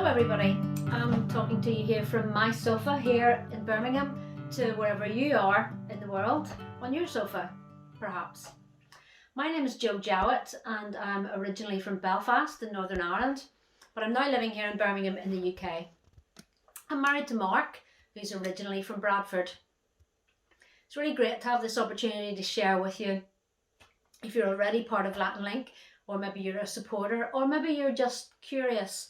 everybody, I'm talking to you here from my sofa here in Birmingham to wherever you are in the world, on your sofa perhaps. My name is Jowett and I'm originally from Belfast in Northern Ireland, but I'm now living here in Birmingham in the UK. I'm married to Mark, who's originally from Bradford. It's really great to have this opportunity to share with you. If you're already part of Latin Link, or maybe you're a supporter, or maybe you're just curious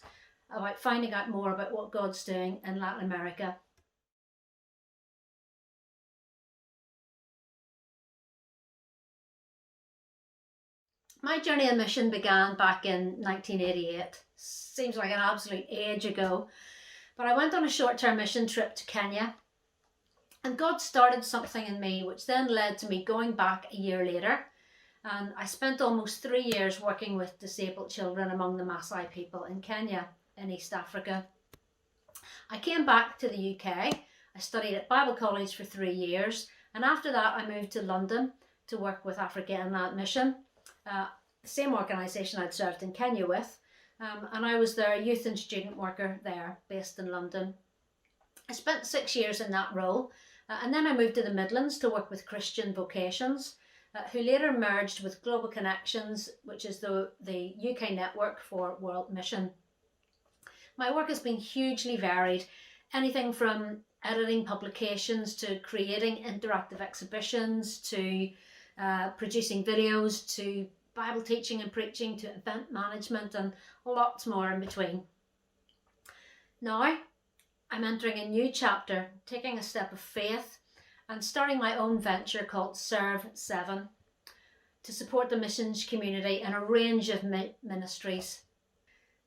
about finding out more about what God's doing in Latin America. My journey in mission began back in 1988. Seems like an absolute age ago, but I went on a short-term mission trip to Kenya, and God started something in me which then led to me going back a year later, and I spent almost 3 years working with disabled children among the Maasai people in Kenya in East Africa. I came back to the UK. I studied at Bible College for 3 years, and after that I moved to London to work with Africa Inland Mission, the same organisation I'd served in Kenya with, and I was their youth and student worker there, based in London. I spent 6 years in that role, and then I moved to the Midlands to work with Christian Vocations, who later merged with Global Connections, which is the UK network for World Mission. My work has been hugely varied, anything from editing publications to creating interactive exhibitions to producing videos to Bible teaching and preaching to event management and lots more in between. Now I'm entering a new chapter, taking a step of faith and starting my own venture called Serve 7 to support the missions community in a range of ministries.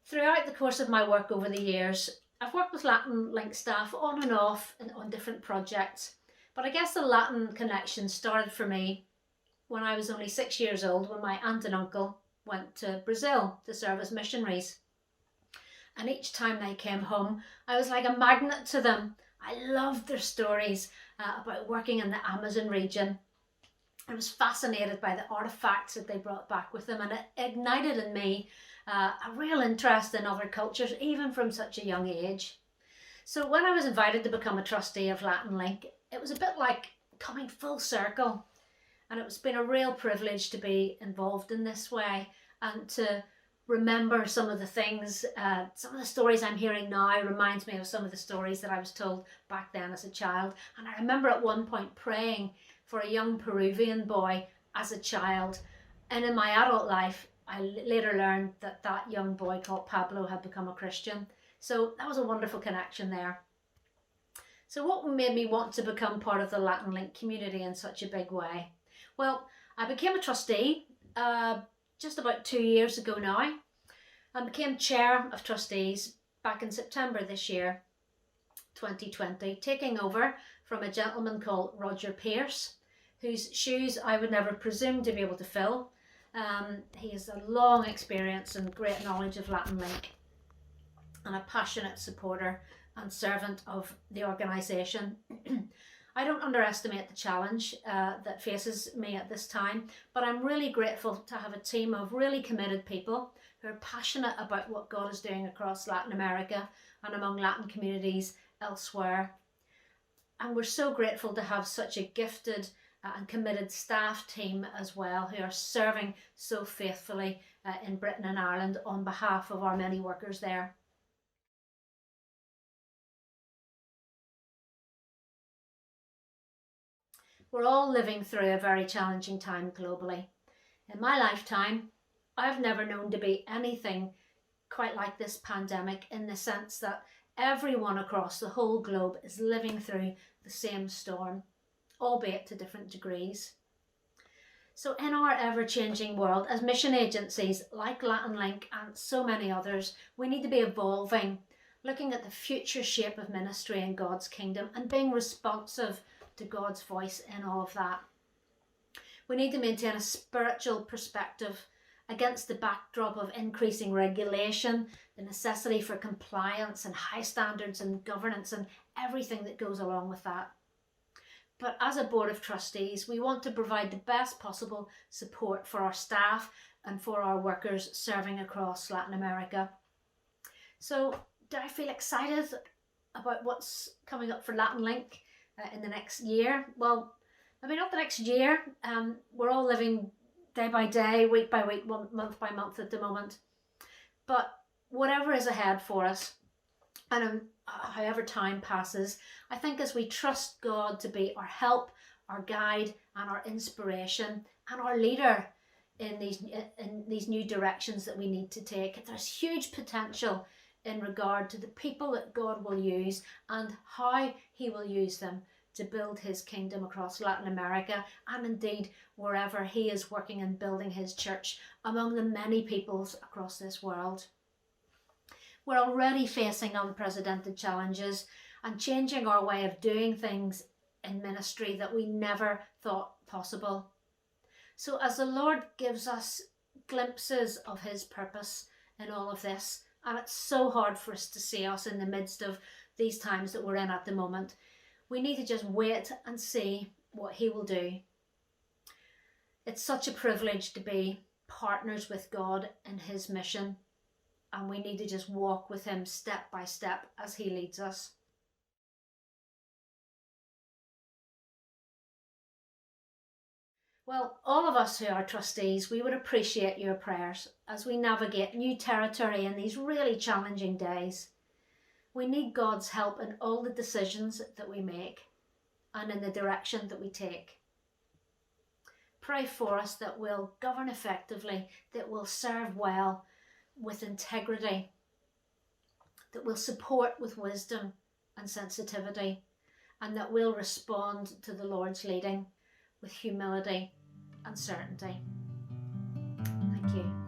Throughout the course of my work over the years, I've worked with Latin Link staff on and off and on different projects, but I guess the Latin connection started for me when I was only 6 years old, when my aunt and uncle went to Brazil to serve as missionaries. And each time they came home, I was like a magnet to them. I loved their stories about working in the Amazon region. I was fascinated by the artifacts that they brought back with them, and it ignited in me a real interest in other cultures, even from such a young age. So when I was invited to become a trustee of Latin Link, it was a bit like coming full circle. And it's been a real privilege to be involved in this way and to remember some of the things, some of the stories I'm hearing now reminds me of some of the stories that I was told back then as a child. And I remember at one point praying for a young Peruvian boy as a child. And in my adult life, I later learned that that young boy called Pablo had become a Christian. So that was a wonderful connection there. So what made me want to become part of the Latin Link community in such a big way? Well, I became a trustee just about 2 years ago now, and became chair of trustees back in September this year, 2020, taking over from a gentleman called Roger Pierce, whose shoes I would never presume to be able to fill. He has a long experience and great knowledge of Latin Link, and a passionate supporter and servant of the organisation. I don't underestimate the challenge that faces me at this time, but I'm really grateful to have a team of really committed people who are passionate about what God is doing across Latin America and among Latin communities elsewhere. And we're so grateful to have such a gifted and committed staff team as well, who are serving so faithfully in Britain and Ireland on behalf of our many workers there. We're all living through a very challenging time globally. In my lifetime, I've never known to be anything quite like this pandemic, in the sense that everyone across the whole globe is living through the same storm, albeit to different degrees. So in our ever-changing world, as mission agencies like Latin Link and so many others, we need to be evolving, looking at the future shape of ministry in God's kingdom and being responsive to God's voice in all of that. We need to maintain a spiritual perspective against the backdrop of increasing regulation, the necessity for compliance and high standards and governance and everything that goes along with that. But as a board of trustees, we want to provide the best possible support for our staff and for our workers serving across Latin America. So do I feel excited about what's coming up for Latin Link in the next year? Well, maybe not the next year. We're all living day by day, week by week, month by month at the moment. But whatever is ahead for us, and however time passes, I think as we trust God to be our help, our guide, and our inspiration, and our leader in these new directions that we need to take, there's huge potential in regard to the people that God will use and how he will use them to build his kingdom across Latin America, and indeed wherever he is working and building his church among the many peoples across this world. We're already facing unprecedented challenges and changing our way of doing things in ministry that we never thought possible. So as the Lord gives us glimpses of his purpose in all of this, and it's so hard for us to see us in the midst of these times that we're in at the moment, we need to just wait and see what he will do. It's such a privilege to be partners with God in his mission, and we need to just walk with him step by step as he leads us. Well, all of us who are trustees, we would appreciate your prayers as we navigate new territory in these really challenging days. We need God's help in all the decisions that we make and in the direction that we take. Pray for us that we'll govern effectively, that we'll serve well with integrity, that we'll support with wisdom and sensitivity, and that we'll respond to the Lord's leading with humility and certainty. Thank you.